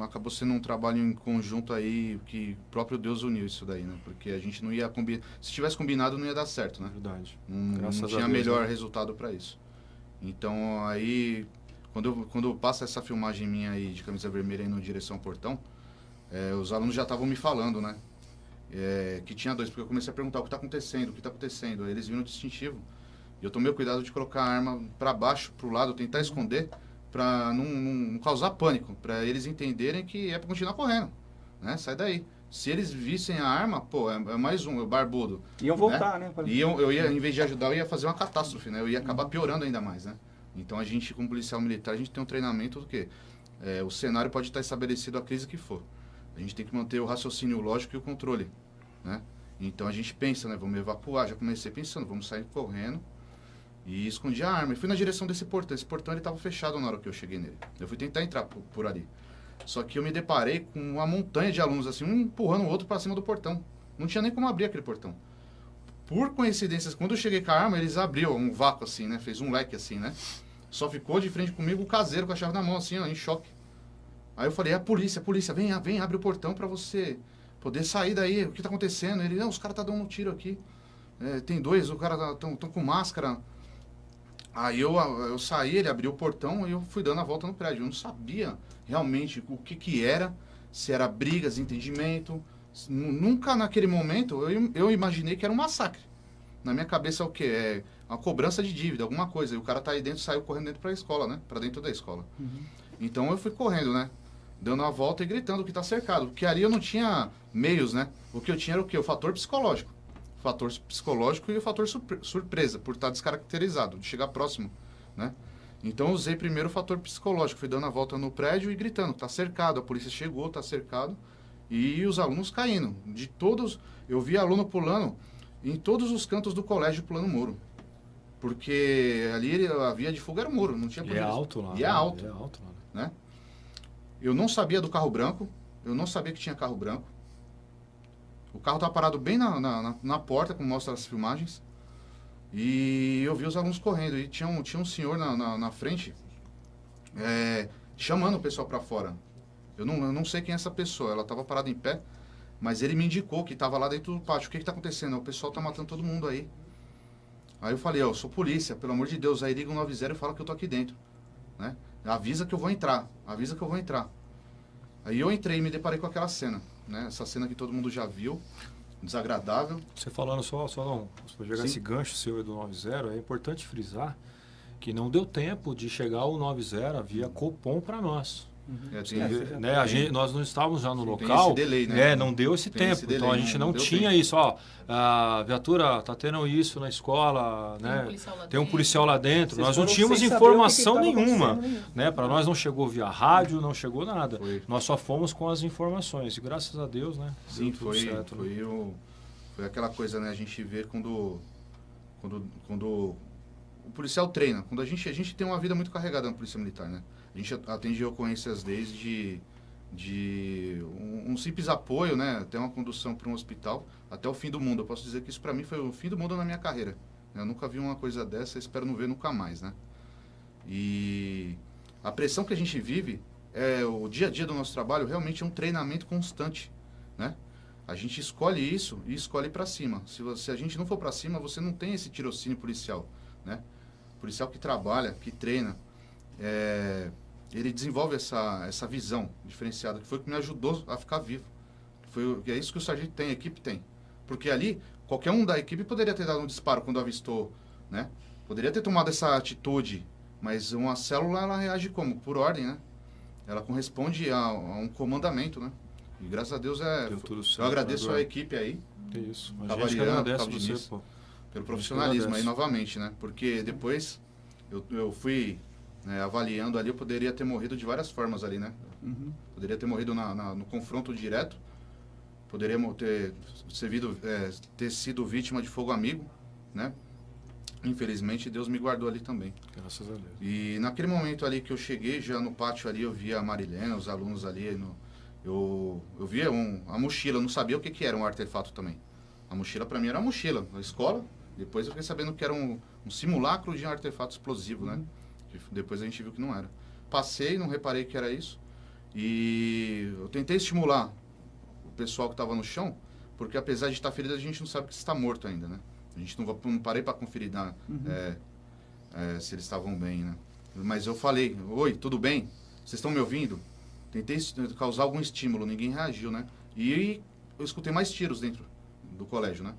Acabou sendo um trabalho em conjunto aí que o próprio Deus uniu isso daí, né? Porque a gente não ia combinar... Se tivesse combinado, não ia dar certo, né? Verdade. Não tinha melhor resultado para isso. Então, aí... Quando passa essa filmagem minha aí de camisa vermelha indo em direção ao portão, os alunos já estavam me falando, né? Que tinha dois, porque eu comecei a perguntar o que está acontecendo. Aí eles viram o distintivo. E eu tomei o cuidado de colocar a arma para baixo, para o lado, tentar esconder, para não causar pânico, para eles entenderem que é para continuar correndo, né? Sai daí. Se eles vissem a arma, pô, é mais um, barbudo. Iam voltar, né? E eu ia, em vez de ajudar, eu ia fazer uma catástrofe, né? Eu ia acabar piorando ainda mais, né? Então a gente, como policial militar, a gente tem um treinamento do quê? O cenário pode estar estabelecido a crise que for. A gente tem que manter o raciocínio lógico e o controle, né? Então a gente pensa, né? Vamos evacuar. Já comecei pensando, vamos sair correndo. E escondi a arma. E fui na direção desse portão. Esse portão ele estava fechado na hora que eu cheguei nele. Eu fui tentar entrar por ali. Só que eu me deparei com uma montanha de alunos, assim, um empurrando o outro para cima do portão. Não tinha nem como abrir aquele portão. Por coincidência, quando eu cheguei com a arma, eles abriram um vácuo assim, né? Fez um leque assim, né? Só ficou de frente comigo o caseiro com a chave na mão, assim, ó, em choque. Aí eu falei, a polícia, vem, abre o portão pra você poder sair daí, o que tá acontecendo? Ele, não, os caras tá dando um tiro aqui. Tem dois, os caras tão com máscara. Aí eu saí, ele abriu o portão e eu fui dando a volta no prédio. Eu não sabia realmente o que era, se era briga, desentendimento. Nunca naquele momento eu imaginei que era um massacre. Na minha cabeça é o quê? Uma cobrança de dívida, alguma coisa. E o cara tá aí dentro, saiu correndo dentro pra escola, né? Pra dentro da escola. Uhum. Então eu fui correndo, né? Dando a volta e gritando que tá cercado. Porque ali eu não tinha meios, né? O que eu tinha era o quê? O fator psicológico. O fator psicológico e o fator surpresa, por estar descaracterizado, de chegar próximo, né? Então eu usei primeiro o fator psicológico. Fui dando a volta no prédio e gritando, tá cercado. A polícia chegou, tá cercado. E os alunos caindo. De todos, eu vi aluno pulando em todos os cantos do colégio, pulando muro. Porque ali a via de fuga era muro, não tinha E é polícia. alto lá. E é alto. E é alto lá. Né? Eu não sabia do carro branco, eu não sabia que tinha carro branco. O carro estava parado bem na porta, como mostra as filmagens. E eu vi os alunos correndo. E tinha um senhor na frente chamando o pessoal para fora. Eu não sei quem é essa pessoa, ela estava parada em pé, mas ele me indicou que estava lá dentro do pátio. O que está acontecendo? O pessoal está matando todo mundo aí. Aí eu falei, eu sou polícia, pelo amor de Deus. Aí liga o 90 e fala que eu tô aqui dentro. Né? Avisa que eu vou entrar, avisa que eu vou entrar. Aí eu entrei e me deparei com aquela cena, né? Essa cena que todo mundo já viu, desagradável. Você falando só não, para pegar Sim. esse gancho seu do 90, é importante frisar que não deu tempo de chegar o 90 via Copom para nós. Nós não estávamos já no Tem local, esse delay, né? não deu esse Tem tempo, esse delay, então a gente não deu tinha tempo. isso, a viatura tá tendo isso na escola, né? Tem um policial lá dentro, Vocês nós não foram tínhamos sem saber informação o que que tava nenhuma, acontecendo, né? Para nós não chegou via rádio, não chegou nada, Foi. nós só fomos com as informações e graças a Deus, né? Sim, deu tudo certo, né? foi aquela coisa, né? A gente vê quando o policial treina. Quando a gente tem uma vida muito carregada na Polícia Militar, né? A gente atende ocorrências desde um simples apoio, né? Até uma condução para um hospital, até o fim do mundo. Eu posso dizer que isso para mim foi o fim do mundo na minha carreira. Eu nunca vi uma coisa dessa, espero não ver nunca mais, né? E a pressão que a gente vive, o dia a dia do nosso trabalho, realmente é um treinamento constante, né? A gente escolhe isso e escolhe para cima. Se a gente não for para cima, você não tem esse tirocínio policial, né? Policial que trabalha, que treina, ele desenvolve essa visão diferenciada, que foi o que me ajudou a ficar vivo. É isso que o sargento tem, a equipe tem. Porque ali, qualquer um da equipe poderia ter dado um disparo quando avistou, né? Poderia ter tomado essa atitude, mas uma célula, ela reage como? Por ordem, né? Ela corresponde a um comandamento, né? E graças a Deus Deu tudo eu certo, agradeço agora. a equipe aí, É isso. A gente que Cavaliano, agradece Cabo você, Diniz. pô. pelo que profissionalismo aí agradece. novamente, né? Porque depois eu fui avaliando ali, eu poderia ter morrido de várias formas ali, né? Uhum. Poderia ter morrido no confronto direto, poderia ter sido vítima de fogo amigo, né? Infelizmente, Deus me guardou ali também. Graças a Deus. E naquele momento ali que eu cheguei, já no pátio ali, eu via a Marilena, os alunos ali, eu via a mochila, eu não sabia o que era um artefato também. A mochila para mim era uma mochila, na escola. Depois eu fiquei sabendo que era um simulacro de um artefato explosivo, né? Que depois a gente viu que não era. Passei, não reparei que era isso. E eu tentei estimular o pessoal que estava no chão, porque apesar de estar ferido, a gente não sabe que está morto ainda, né? A gente não parei para conferir se eles estavam bem, né? Mas eu falei, oi, tudo bem? Vocês estão me ouvindo? Tentei causar algum estímulo, ninguém reagiu, né? E eu escutei mais tiros dentro do colégio, né?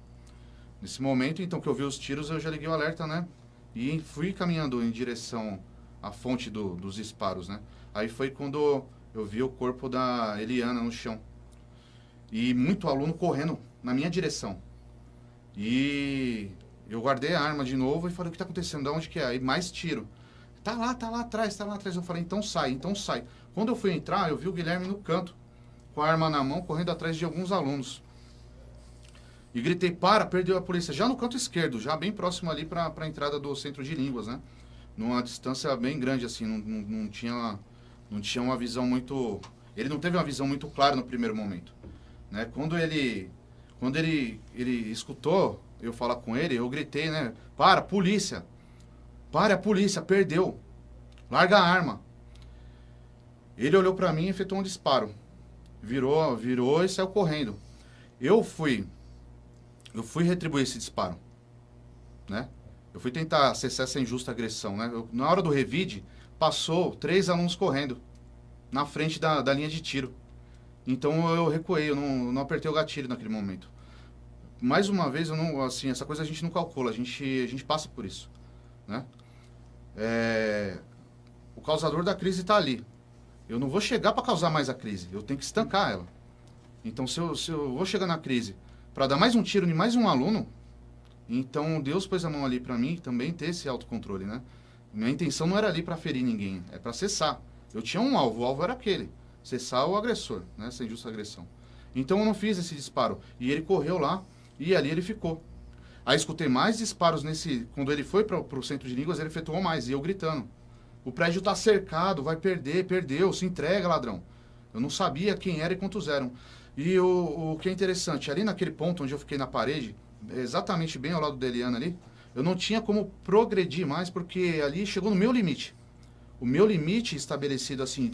Nesse momento, então, que eu vi os tiros, eu já liguei o alerta, né? E fui caminhando em direção à fonte dos disparos, né? Aí foi quando eu vi o corpo da Eliana no chão. E muito aluno correndo na minha direção. E eu guardei a arma de novo e falei, o que está acontecendo? De onde que é? Aí mais tiro. Tá lá atrás. Eu falei, então sai. Quando eu fui entrar, eu vi o Guilherme no canto, com a arma na mão, correndo atrás de alguns alunos. E gritei, perdeu a polícia. Já no canto esquerdo, já bem próximo ali para a entrada do centro de línguas, né? Numa distância bem grande, assim, não tinha uma visão muito... Ele não teve uma visão muito clara no primeiro momento, né? Quando ele escutou eu falar com ele, eu gritei, né? Polícia! Pare a polícia, perdeu! Larga a arma! Ele olhou para mim e efetuou um disparo. Virou e saiu correndo. Eu fui retribuir esse disparo, né? Eu fui tentar acessar essa injusta agressão, né? Na hora do revide, passou 3 alunos correndo na frente da linha de tiro. Então eu recuei, eu não apertei o gatilho naquele momento. Mais uma vez, essa coisa a gente não calcula, a gente passa por isso, né? O causador da crise está ali. Eu não vou chegar para causar mais a crise, eu tenho que estancar ela. Então se eu vou chegar na crise para dar mais um tiro em mais um aluno, então Deus pôs a mão ali para mim também ter esse autocontrole, né? Minha intenção não era ali para ferir ninguém, é para cessar. Eu tinha um alvo, o alvo era aquele, cessar o agressor, né? Essa injusta agressão. Então eu não fiz esse disparo. E ele correu lá e ali ele ficou. Aí escutei mais disparos quando ele foi para o centro de línguas, ele efetuou mais, e eu gritando. O prédio tá cercado, vai perder, perdeu, se entrega, ladrão. Eu não sabia quem era e quantos eram. E o que é interessante, ali naquele ponto onde eu fiquei na parede, exatamente bem ao lado da Eliana ali, eu não tinha como progredir mais, porque ali chegou no meu limite. O meu limite estabelecido assim,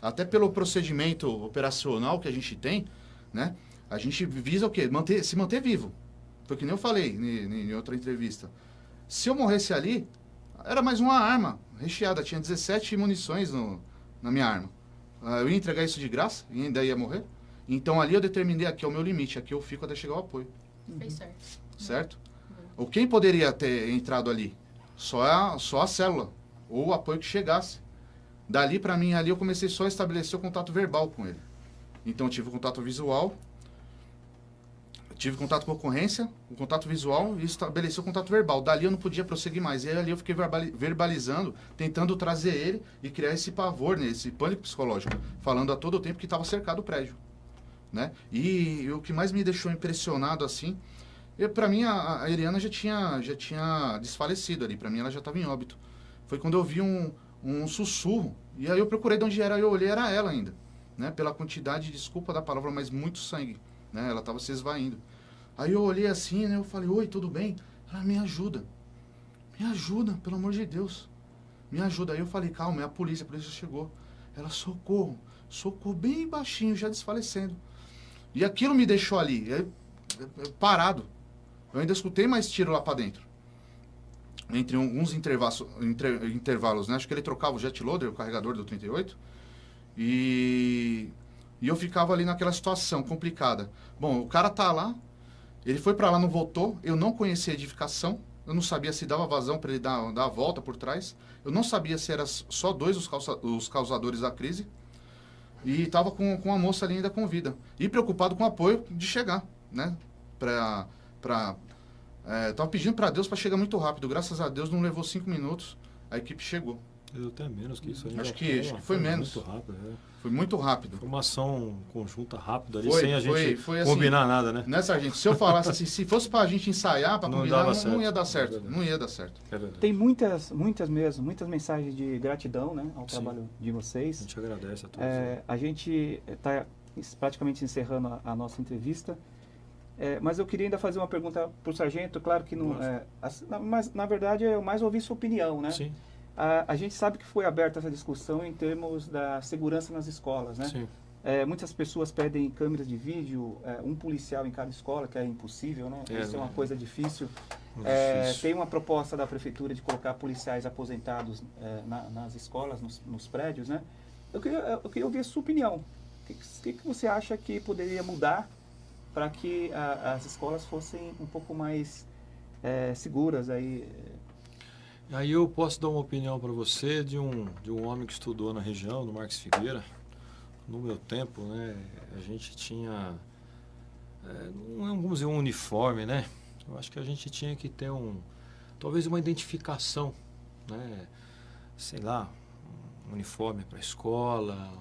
até pelo procedimento operacional que a gente tem, né? A gente visa o quê? Se manter vivo. Foi que nem eu falei em outra entrevista. Se eu morresse ali, era mais uma arma recheada. Tinha 17 munições na minha arma. Eu ia entregar isso de graça e ainda ia morrer. Então ali eu determinei, aqui é o meu limite. Aqui eu fico até chegar o apoio. Fez certo. Certo? Ou quem poderia ter entrado ali? Só a célula. Ou o apoio que chegasse. Dali pra mim, ali eu comecei só a estabelecer o contato verbal com ele. Então eu tive o contato visual, tive contato com a ocorrência, o contato visual e estabeleci o contato verbal. Dali eu não podia prosseguir mais. E aí ali eu fiquei verbalizando, tentando trazer ele e criar esse pavor, né, esse pânico psicológico, falando a todo o tempo que estava cercado o prédio. Né? E o que mais me deixou impressionado assim, para mim a Eliana já tinha desfalecido ali, para mim ela já estava em óbito. Foi quando eu vi um sussurro, e aí eu procurei de onde era, eu olhei, era ela ainda. Né, pela quantidade, desculpa da palavra, mas muito sangue, né, ela estava se esvaindo. Aí eu olhei assim, né, eu falei, oi, tudo bem? Ela, me ajuda, pelo amor de Deus, me ajuda. Aí eu falei, calma, é a polícia chegou. Ela, socorro, bem baixinho, já desfalecendo. E aquilo me deixou ali, parado. Eu ainda escutei mais tiro lá para dentro. Entre alguns intervalos, né, acho que ele trocava o jet loader, o carregador do 38, e eu ficava ali naquela situação complicada. Bom, o cara tá lá, ele foi para lá, não voltou, eu não conhecia a edificação, eu não sabia se dava vazão para ele dar a volta por trás, eu não sabia se era só dois os causadores da crise, e tava com a moça ali ainda com vida, e preocupado com o apoio de chegar, né, tava pedindo para Deus para chegar muito rápido, graças a Deus não levou 5 minutos, a equipe chegou. Eu até menos que isso. Acho que foi menos. Muito rápido, Foi muito rápido. Foi uma ação conjunta rápida ali, foi, sem a gente foi combinar assim, nada, né? Né, sargento? Se eu falasse assim, se fosse pra gente ensaiar, pra combinar, não ia dar certo. É, não ia dar certo. É verdade. Tem muitas mensagens de gratidão, né, ao Sim. trabalho de vocês. A gente agradece a todos. A gente está praticamente encerrando a nossa entrevista, mas eu queria ainda fazer uma pergunta para o sargento. Claro que não, mas na verdade eu mais ouvi sua opinião, né? Sim. A gente sabe que foi aberta essa discussão em termos da segurança nas escolas, né? Sim. Muitas pessoas pedem câmeras de vídeo, um policial em cada escola, que é impossível, né? Isso é uma coisa difícil. Difícil. Tem uma proposta da prefeitura de colocar policiais aposentados nas escolas, nos prédios, né? Eu queria ouvir a sua opinião. O que você acha que poderia mudar para que as escolas fossem um pouco mais seguras aí? Aí eu posso dar uma opinião para você de um homem que estudou na região, no Marques Figueira. No meu tempo, né, a gente tinha, não vamos dizer um uniforme, né? Eu acho que a gente tinha que ter talvez uma identificação, né? Sei lá, um uniforme para a escola,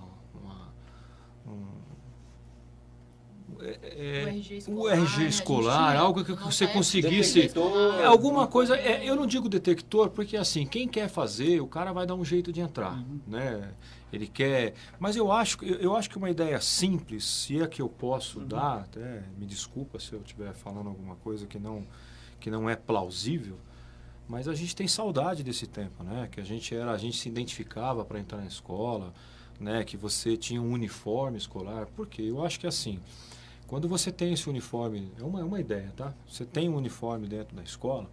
o RG escolar, algo que você conseguisse, Detector. alguma coisa, eu não digo detector, porque assim, quem quer fazer, o cara vai dar um jeito de entrar, né? Ele quer, mas eu acho que uma ideia simples, se é que eu posso dar, até me desculpa se eu estiver falando alguma coisa que não é plausível, mas a gente tem saudade desse tempo, né? Que a gente se identificava para entrar na escola, né? Que você tinha um uniforme escolar, porque eu acho que assim, quando você tem esse uniforme, é uma ideia, tá? Você tem um uniforme dentro da escola,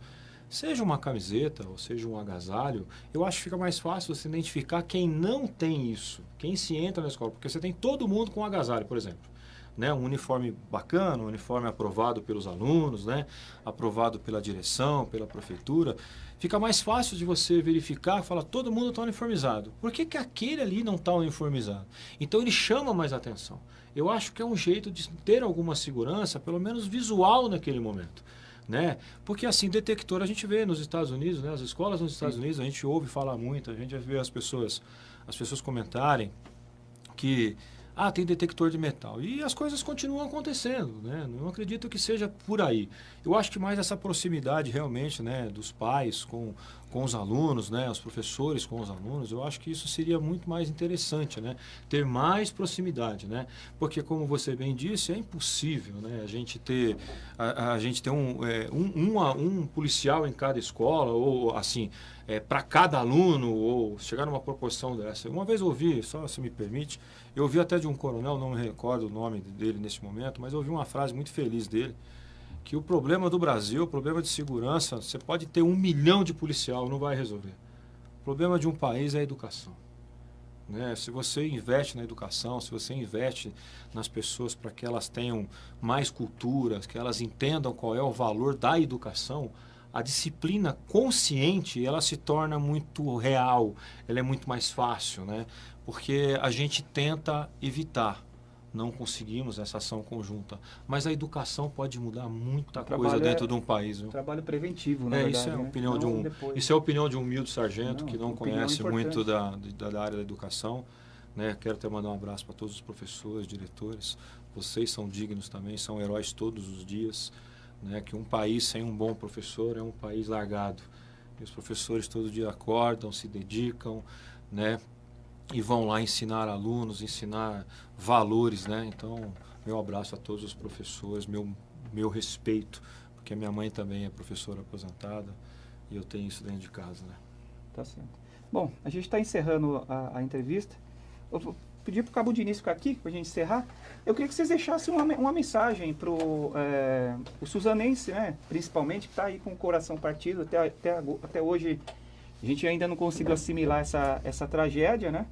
seja uma camiseta ou seja um agasalho, eu acho que fica mais fácil você identificar quem não tem isso, quem se entra na escola, porque você tem todo mundo com agasalho, por exemplo, né? Um uniforme bacana, um uniforme aprovado pelos alunos, né? Aprovado pela direção, pela prefeitura, fica mais fácil de você verificar e falar, todo mundo está uniformizado. Por que aquele ali não está uniformizado? Então ele chama mais atenção. Eu acho que é um jeito de ter alguma segurança, pelo menos visual naquele momento. Né? Porque assim, detector a gente vê nos Estados Unidos, né? As escolas nos Estados Unidos, a gente ouve falar muito, a gente vê as pessoas comentarem que Ah, tem detector de metal. E as coisas continuam acontecendo, né? Não acredito que seja por aí. Eu acho que mais essa proximidade realmente, né, dos pais com os alunos, né, os professores com os alunos, eu acho que isso seria muito mais interessante, né? Ter mais proximidade, né? Porque, como você bem disse, é impossível, né, a gente ter um policial em cada escola, ou assim, para cada aluno, ou chegar numa proporção dessa. Uma vez eu ouvi, só se me permite, eu ouvi até de um coronel, não me recordo o nome dele nesse momento, mas eu ouvi uma frase muito feliz dele, que o problema do Brasil, o problema de segurança, você pode ter 1 milhão de policial, não vai resolver. O problema de um país é a educação. Né? Se você investe na educação, se você investe nas pessoas para que elas tenham mais culturas, que elas entendam qual é o valor da educação, a disciplina consciente, ela se torna muito real, ela é muito mais fácil, né? Porque a gente tenta evitar, não conseguimos essa ação conjunta. Mas a educação pode mudar muita coisa dentro de um país. Viu? Trabalho preventivo, na verdade. Isso é a né? opinião isso é a opinião de um humilde sargento que não conhece muito da área da educação. Né? Quero até mandar um abraço para todos os professores, diretores. Vocês são dignos também, são heróis todos os dias. Né? Que um país sem um bom professor é um país largado. E os professores todo dia acordam, se dedicam, né? E vão lá ensinar alunos, ensinar valores, né? Então, meu abraço a todos os professores, meu respeito, porque a minha mãe também é professora aposentada e eu tenho isso dentro de casa, né? Tá certo. Bom, a gente está encerrando a entrevista. Eu vou pedir para o Cabo Diniz ficar aqui, para a gente encerrar. Eu queria que vocês deixassem uma mensagem para o suzanense, né? Principalmente, que está aí com o coração partido. Até hoje, a gente ainda não conseguiu assimilar essa tragédia, né?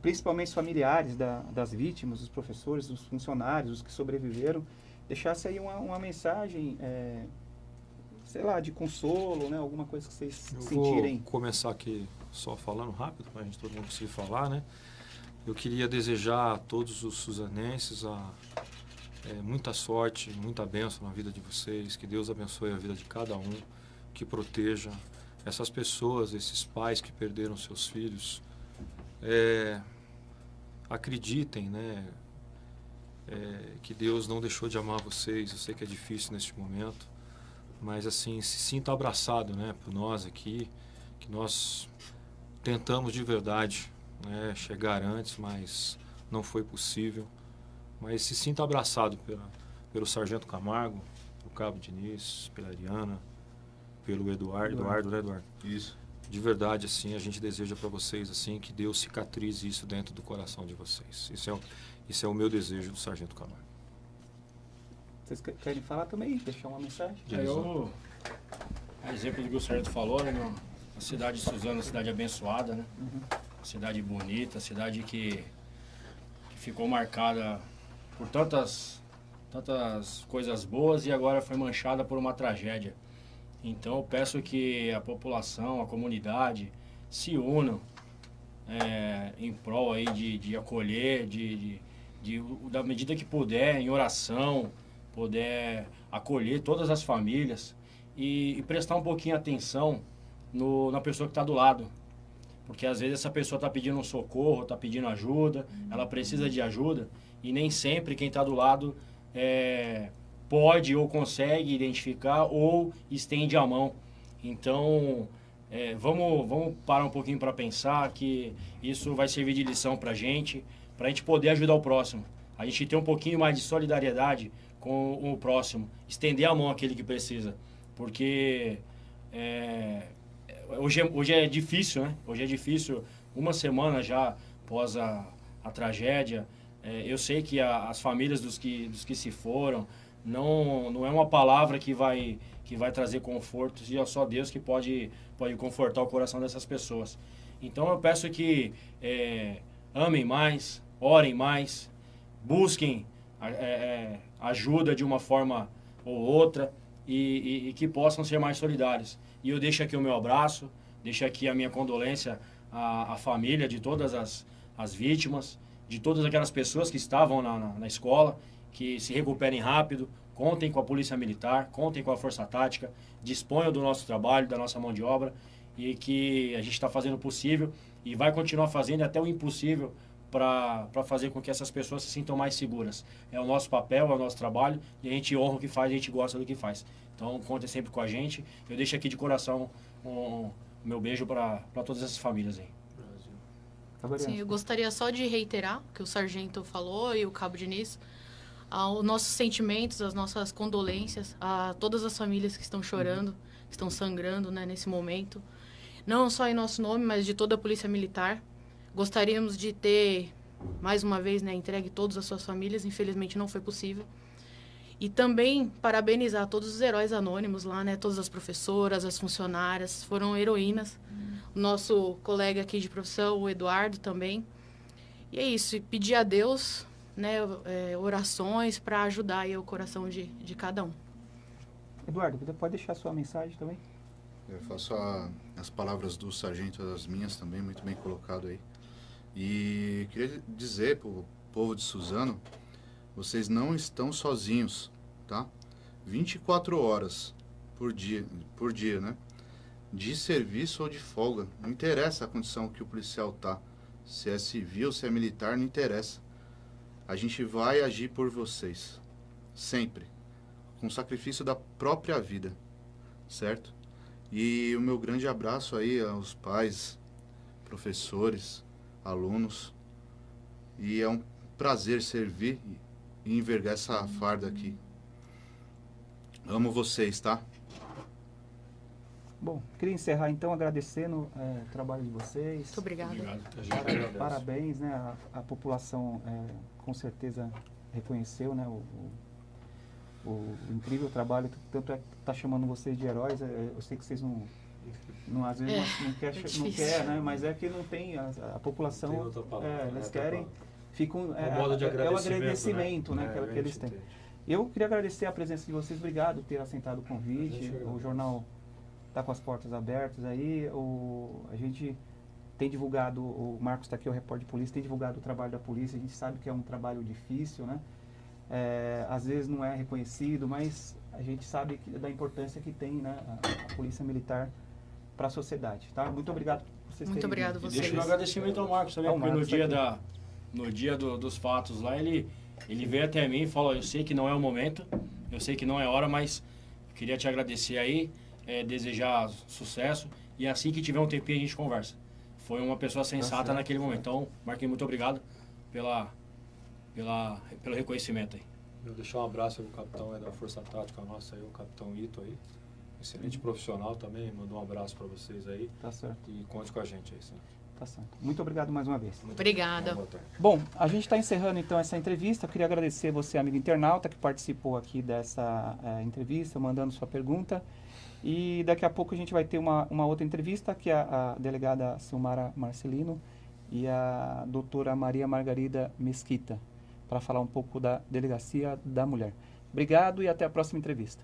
Principalmente os familiares das vítimas, os professores, os funcionários, os que sobreviveram. Deixasse aí uma mensagem, sei lá, de consolo, né? Alguma coisa que vocês sentirem. Vou começar aqui só falando rápido, para a gente todo mundo conseguir falar, né? Eu queria desejar a todos os suzanenses muita sorte, muita bênção na vida de vocês, que Deus abençoe a vida de cada um, que proteja essas pessoas, esses pais que perderam seus filhos. Acreditem, né? Que Deus não deixou de amar vocês. Eu sei que é difícil neste momento, mas assim, se sinta abraçado, né, por nós aqui, que nós tentamos de verdade, né, chegar antes, mas não foi possível. Mas se sinta abraçado pelo Sargento Camargo, pelo Cabo Diniz, pela Ariana, pelo Eduardo, né, Eduardo? Isso. De verdade, assim, a gente deseja para vocês, assim, que Deus cicatrize isso dentro do coração de vocês. Isso é o meu desejo do Sargento Camargo. Vocês querem falar também? Deixar uma mensagem? A exemplo do que o sargento falou, né, a cidade de Suzano é uma cidade abençoada, né? Uma cidade bonita, cidade que ficou marcada por tantas coisas boas e agora foi manchada por uma tragédia. Então eu peço que a população, a comunidade se unam em prol aí de acolher, da medida que puder, em oração, poder acolher todas as famílias e prestar um pouquinho de atenção na pessoa que está do lado. Porque às vezes essa pessoa está pedindo um socorro, está pedindo ajuda, ela precisa de ajuda e nem sempre quem está do lado pode ou consegue identificar ou estende a mão. Então, vamos parar um pouquinho para pensar que isso vai servir de lição para a gente poder ajudar o próximo. A gente ter um pouquinho mais de solidariedade com o próximo, estender a mão àquele que precisa. Porque hoje é difícil, né? Hoje é difícil, uma semana já após a tragédia. Eu sei que as famílias dos que se foram, não é uma palavra que vai trazer conforto, e é só Deus que pode confortar o coração dessas pessoas. Então eu peço que amem mais, orem mais, busquem ajuda de uma forma ou outra e que possam ser mais solidários. E eu deixo aqui o meu abraço, deixo aqui a minha condolência à família de todas as vítimas, de todas aquelas pessoas que estavam na escola, que se recuperem rápido, contem com a Polícia Militar, contem com a Força Tática, disponham do nosso trabalho, da nossa mão de obra, e que a gente está fazendo o possível e vai continuar fazendo até o impossível para fazer com que essas pessoas se sintam mais seguras. É o nosso papel, é o nosso trabalho, e a gente honra o que faz, a gente gosta do que faz. Então, contem sempre com a gente. Eu deixo aqui de coração o meu beijo para todas essas famílias aí. Sim, eu gostaria só de reiterar o que o sargento falou e o cabo Diniz. Os nossos sentimentos, as nossas condolências a todas as famílias que estão chorando, que estão sangrando, né, nesse momento. Não só em nosso nome, mas de toda a Polícia Militar. Gostaríamos de ter, mais uma vez, né, entregue todas as suas famílias. Infelizmente não foi possível. E também parabenizar todos os heróis anônimos lá, né? Todas as professoras, as funcionárias, foram heroínas. O nosso colega aqui de profissão, o Eduardo, também. E é isso, e pedir a Deus, né, orações para ajudar aí o coração de cada um. Eduardo, você pode deixar sua mensagem também? Eu faço as palavras do sargento, as minhas também, muito bem colocado aí. E queria dizer para o povo de Suzano, vocês não estão sozinhos, tá? 24 horas por dia, né? De serviço ou de folga, não interessa a condição que o policial tá. Se é civil, se é militar, não interessa. A gente vai agir por vocês, sempre, com o sacrifício da própria vida, certo? E o meu grande abraço aí aos pais, professores, alunos. E é um prazer servir e envergar essa farda aqui. Amo vocês, tá? Bom, queria encerrar então agradecendo o trabalho de vocês. Muito obrigada. Obrigado. A gente agradece. Parabéns, né? A população com certeza reconheceu, né? O incrível trabalho, tanto é que está chamando vocês de heróis. Eu sei que vocês não às vezes não quer, né? Mas é que não tem a população. Tem outra palavra, eles querem, ficam modo de é o agradecimento, né? Que eles têm. Entende. Eu queria agradecer a presença de vocês. Obrigado por ter aceitado o convite. O jornal está com as portas abertas aí. A gente tem divulgado, o Marcos está aqui, o repórter de polícia, tem divulgado o trabalho da polícia. A gente sabe que é um trabalho difícil, né? Às vezes não é reconhecido, mas a gente sabe da importância que tem, né, a Polícia Militar para a sociedade, tá? Muito obrigado por vocês Muito terem obrigado vindo. a E vocês. deixa o agradecimento ao Marcos também, Ao porque Marcos no dia dos fatos lá, ele veio até mim e falou, eu sei que não é o momento, eu sei que não é hora, mas eu queria te agradecer aí, desejar sucesso, e assim que tiver um tempinho a gente conversa. Foi uma pessoa sensata certo, naquele momento, então, Marquinhos, muito obrigado pelo reconhecimento aí. Eu deixar um abraço aí pro capitão da Força Tática nossa aí, o capitão Ito aí. Excelente profissional também, mandou um abraço para vocês aí. Tá certo, E conte com a gente aí, sim. tá certo. Muito obrigado mais uma vez. Obrigada. Boa tarde. Bom, a gente está encerrando então essa entrevista. Eu queria agradecer você, amigo internauta, que participou aqui dessa entrevista, mandando sua pergunta. E daqui a pouco a gente vai ter uma outra entrevista, que é a delegada Silmara Marcelino e a doutora Maria Margarida Mesquita, para falar um pouco da Delegacia da Mulher. Obrigado e até a próxima entrevista.